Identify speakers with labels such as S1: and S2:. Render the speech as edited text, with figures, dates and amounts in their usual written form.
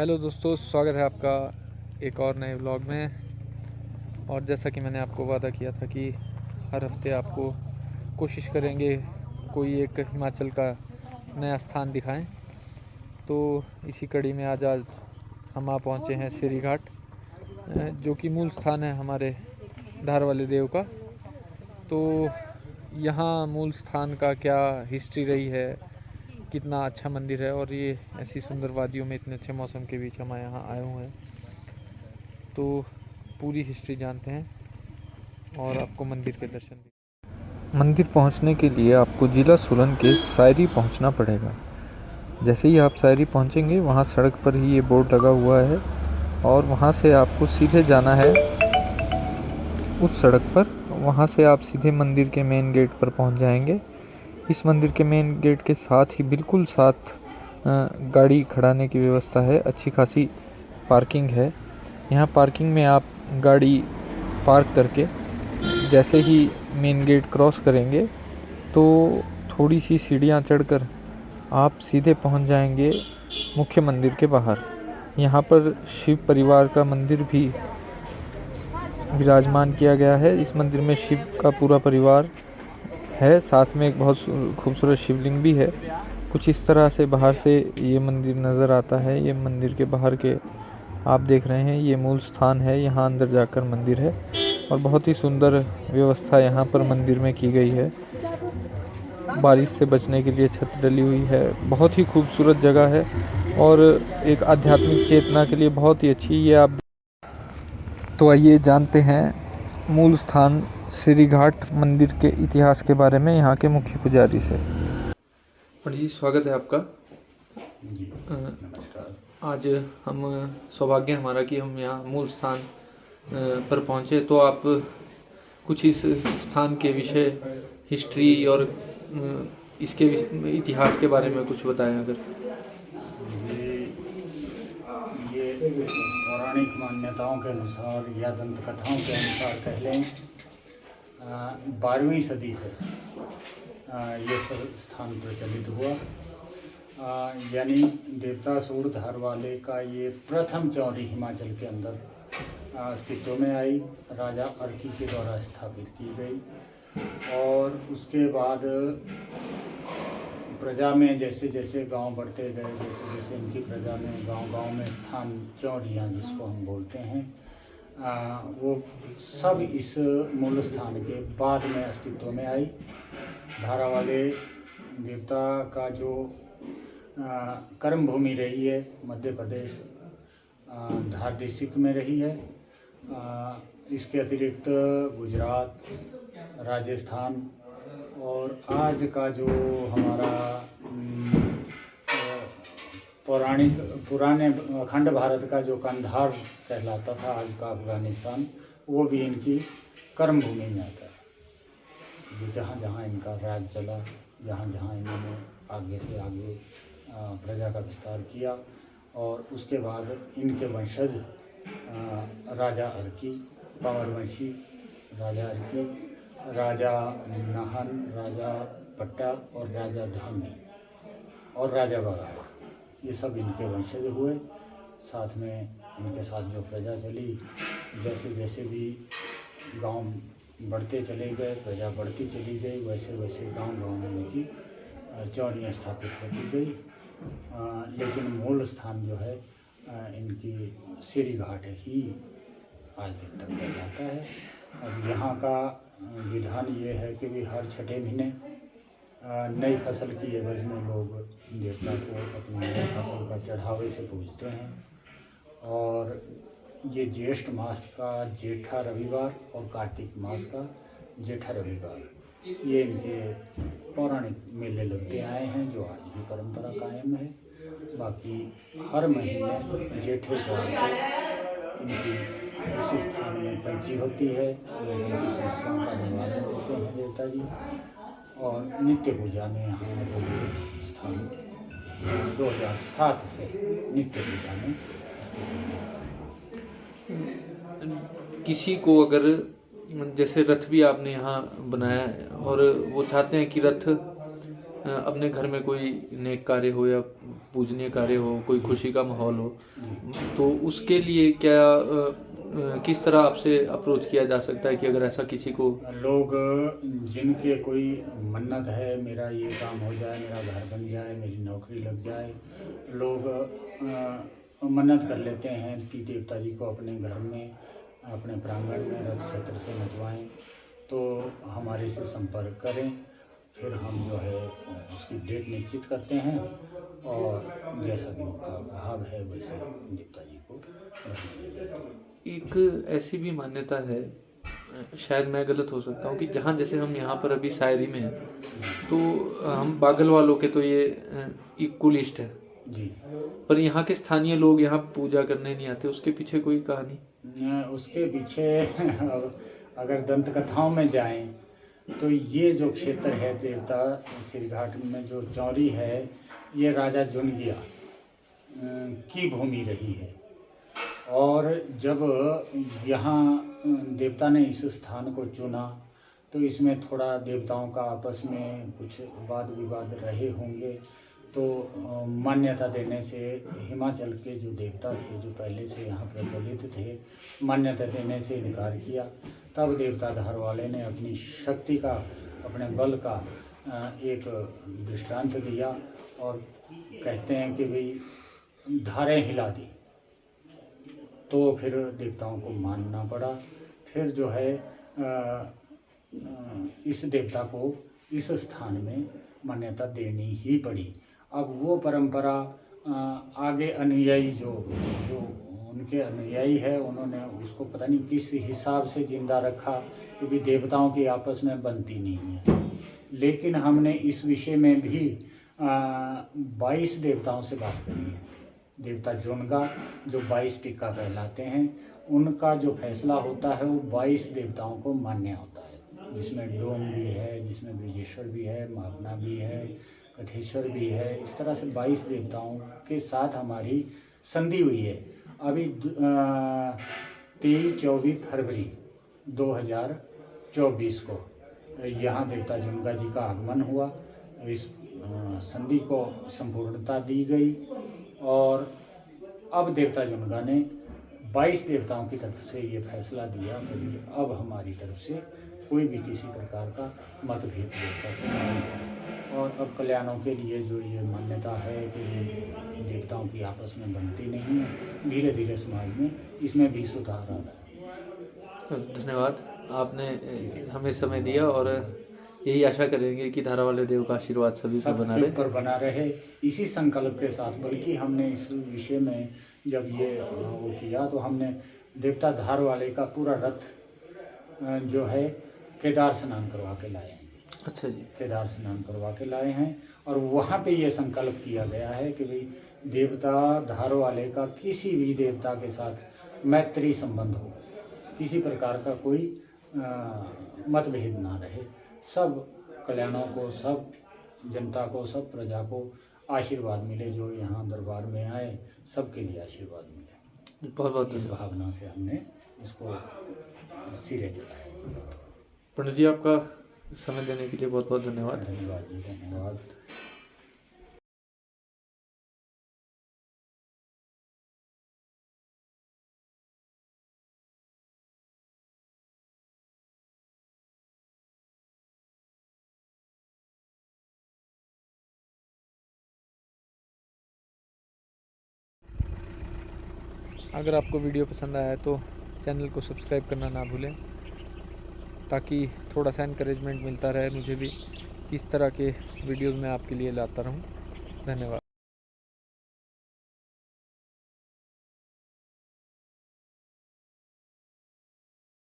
S1: Hello दोस्तों, स्वागत है आपका एक और नए व्लॉग में। और जैसा कि मैंने आपको वादा किया था कि हर हफ्ते आपको कोशिश करेंगे कोई एक हिमाचल का नया स्थान दिखाएं। तो इसी कड़ी में आज हम आ पहुँचे हैं सिरी घाट, जो कि मूल स्थान है हमारे धार वाले देव का। तो यहाँ मूल स्थान का क्या हिस्ट्री रही है, कितना अच्छा मंदिर है, और ये ऐसी सुंदर वादियों में इतने अच्छे मौसम के बीच हम यहाँ आए हुए हैं, तो पूरी हिस्ट्री जानते हैं और आपको मंदिर के दर्शन भी। मंदिर पहुंचने के लिए आपको ज़िला सोलन के सायरी पहुंचना पड़ेगा। जैसे ही आप सायरी पहुंचेंगे, वहां सड़क पर ही ये बोर्ड लगा हुआ है और वहां से आपको सीधे जाना है उस सड़क पर। वहां से आप सीधे मंदिर के मेन गेट पर पहुंच जाएंगे। इस मंदिर के मेन गेट के साथ ही बिल्कुल साथ गाड़ी खड़ाने की व्यवस्था है, अच्छी खासी पार्किंग है। यहाँ पार्किंग में आप गाड़ी पार्क करके जैसे ही मेन गेट क्रॉस करेंगे तो थोड़ी सी सीढ़ियाँ चढ़कर आप सीधे पहुँच जाएंगे मुख्य मंदिर के बाहर। यहाँ पर शिव परिवार का मंदिर भी विराजमान किया गया है। इस मंदिर में शिव का पूरा परिवार है, साथ में एक बहुत खूबसूरत शिवलिंग भी है। कुछ इस तरह से बाहर से ये मंदिर नज़र आता है। ये मंदिर के बाहर के आप देख रहे हैं, ये मूल स्थान है, यहाँ अंदर जाकर मंदिर है और बहुत ही सुंदर व्यवस्था यहाँ पर मंदिर में की गई है। बारिश से बचने के लिए छत डली हुई है। बहुत ही खूबसूरत जगह है और एक आध्यात्मिक चेतना के लिए बहुत ही अच्छी ये आप। तो आइए जानते हैं मूल स्थान सिरी घाट मंदिर के इतिहास के बारे में यहाँ के मुख्य पुजारी से। पंडित जी, स्वागत है आपका
S2: जी। नमस्कार।
S1: आज हम सौभाग्य हमारा कि हम यहाँ मूल स्थान पर पहुँचे। तो आप कुछ इस स्थान के विषय, हिस्ट्री और इसके इतिहास के बारे में कुछ बताएं अगर।
S2: ये पौराणिक मान्यताओं के अनुसार या दंत कथाओं के अनुसार कह लें, 12वीं सदी से ये स्थान प्रचलित हुआ। यानी देवतासुर धार वाले का ये प्रथम चौरी हिमाचल के अंदर अस्तित्व में आई, राजा अर्की के द्वारा स्थापित की गई। और उसके बाद प्रजा में जैसे जैसे गांव बढ़ते गए, जैसे जैसे इनकी प्रजा में गांव-गांव में स्थान चौरियाँ जिसको हम बोलते हैं, वो सब इस मूल स्थान के बाद में अस्तित्व में आई। धारा वाले देवता का जो कर्म भूमि रही है मध्य प्रदेश धार डिस्ट्रिक्ट में रही है। इसके अतिरिक्त गुजरात, राजस्थान और आज का जो हमारा पुराने अखंड भारत का जो कंधार कहलाता था, आज का अफगानिस्तान, वो भी इनकी कर्म भूमि में आता है। जहाँ जहाँ इनका राज चला, जहाँ जहाँ इन्होंने आगे से आगे प्रजा का विस्तार किया, और उसके बाद इनके वंशज राजा अर्की, पावरवंशी राजा अर्की, राजा नाहन, राजा पट्टा और राजा धामी और राजा बगाड़ा, ये सब इनके वंशज हुए। साथ में इनके साथ जो प्रजा चली, जैसे जैसे भी गांव बढ़ते चले गए, प्रजा बढ़ती चली गई, वैसे वैसे गांव-गांव में इनकी चौरियाँ स्थापित होती गई। लेकिन मूल स्थान जो है इनकी सिरी घाट ही आज दिन तक कहलाता है। अब यहाँ का विधान ये है कि भी हर छठे महीने नई फसल की एवज में लोग देवता को अपनी नई फसल का चढ़ावे से पूजते हैं। और ये ज्येष्ठ मास का जेठा रविवार और कार्तिक मास का जेठा रविवार, ये इनके पौराणिक मेले लगते आए हैं, जो आज भी परंपरा कायम है। बाकी हर महीने जेठे चौथ को इनकी इस स्थान में पंची होती है, लोगों की समस्याओं का निवारण देते हैं देवता जी। और नित्य पूजा में यहाँ लोग स्थान 2007 से नित्य पूजा में स्थित है।
S1: किसी को अगर जैसे रथ भी आपने यहाँ बनाया है और वो चाहते हैं कि रथ अपने घर में कोई नेक कार्य हो या पूजनीय कार्य हो, कोई खुशी का माहौल हो, तो उसके लिए क्या किस तरह आपसे अप्रोच किया जा सकता है कि अगर ऐसा किसी को
S2: लोग जिनके कोई मन्नत है, मेरा ये काम हो जाए, मेरा घर बन जाए, मेरी नौकरी लग जाए, लोग मन्नत कर लेते हैं कि देवता जी को अपने घर में, अपने प्रांगण में रथ छत्र से नचवाएं, तो हमारे से संपर्क करें। फिर हम जो है उसकी डेट निश्चित करते हैं और जैसा भी उनका भाव है वैसे देवता जी को रखने देते हैं।
S1: एक ऐसी भी मान्यता है, शायद मैं गलत हो सकता हूँ, कि जहाँ जैसे हम यहाँ पर अभी शायरी में हैं, तो हम बागल वालों के तो ये इक्वलिस्ट है
S2: जी,
S1: पर यहाँ के स्थानीय लोग यहाँ पूजा करने नहीं आते, उसके पीछे कोई कहानी?
S2: उसके पीछे अगर दंत कथाओं में जाएं तो ये जो क्षेत्र है देवता श्री घाट में जो चौरी है, ये राजा जुनगिया की भूमि रही है। और जब यहाँ देवता ने इस स्थान को चुना तो इसमें थोड़ा देवताओं का आपस में कुछ वाद विवाद रहे होंगे, तो मान्यता देने से हिमाचल के जो देवता थे, जो पहले से यहाँ प्रचलित थे, मान्यता देने से इनकार किया। तब देवता धार वाले ने अपनी शक्ति का, अपने बल का एक दृष्टांत दिया और कहते हैं कि भाई धारें हिला दी, तो फिर देवताओं को मानना पड़ा। फिर जो है इस देवता को इस स्थान में मान्यता देनी ही पड़ी। अब वो परंपरा आगे अनुयायी जो उनके अनुयायी है, उन्होंने उसको पता नहीं किस हिसाब से जिंदा रखा कि भी देवताओं की आपस में बनती नहीं है। लेकिन हमने इस विषय में भी 22 देवताओं से बात करी है। देवता जुनगा जो 22 टिक्का कहलाते हैं, उनका जो फैसला होता है वो 22 देवताओं को मान्य होता है, जिसमें डोम भी है, जिसमें ब्रजेश्वर भी है, मावना भी है, कठेश्वर भी है। इस तरह से 22 देवताओं के साथ हमारी संधि हुई है। अभी 23-24 फरवरी 2024 को यहाँ देवता जुनगा जी का आगमन हुआ। इस संधि को संपूर्णता दी गई और अब देवता जुनगा ने 22 देवताओं की तरफ से ये फैसला दिया कि अब हमारी तरफ से कोई भी किसी प्रकार का मतभेद देवता से नहीं है। और अब कल्याणों के लिए जो ये मान्यता है कि देवताओं की आपस में बनती नहीं है, धीरे धीरे समाज में इसमें भी सुधार आ रहा है।
S1: धन्यवाद, आपने हमें समय दिया और यही आशा करेंगे कि धारा वाले देव का आशीर्वाद सभी पर
S2: बना रहे। इसी संकल्प के साथ, बल्कि हमने इस विषय में जब ये वो किया तो हमने देवता धार वाले का पूरा रथ जो है केदार स्नान करवा के लाए हैं।
S1: अच्छा जी,
S2: केदार स्नान करवा के लाए हैं और वहाँ पे ये संकल्प किया गया है कि भाई देवता धार वाले का किसी भी देवता के साथ मैत्री संबंध हो, किसी प्रकार का कोई मतभेद ना रहे, सब कल्याणों को, सब जनता को, सब प्रजा को आशीर्वाद मिले। जो यहाँ दरबार में आए सबके लिए आशीर्वाद मिले।
S1: बहुत बहुत
S2: इस भावना से हमने इसको सिरे चढ़ाया।
S1: पंडित जी, आपका समय देने के लिए बहुत बहुत धन्यवाद।
S2: धन्यवाद जी, धन्यवाद।
S1: अगर आपको वीडियो पसंद आया तो चैनल को सब्सक्राइब करना ना भूलें, ताकि थोड़ा सा इनकरेजमेंट मिलता रहे मुझे भी, इस तरह के वीडियोस मैं आपके लिए लाता रहूं। धन्यवाद।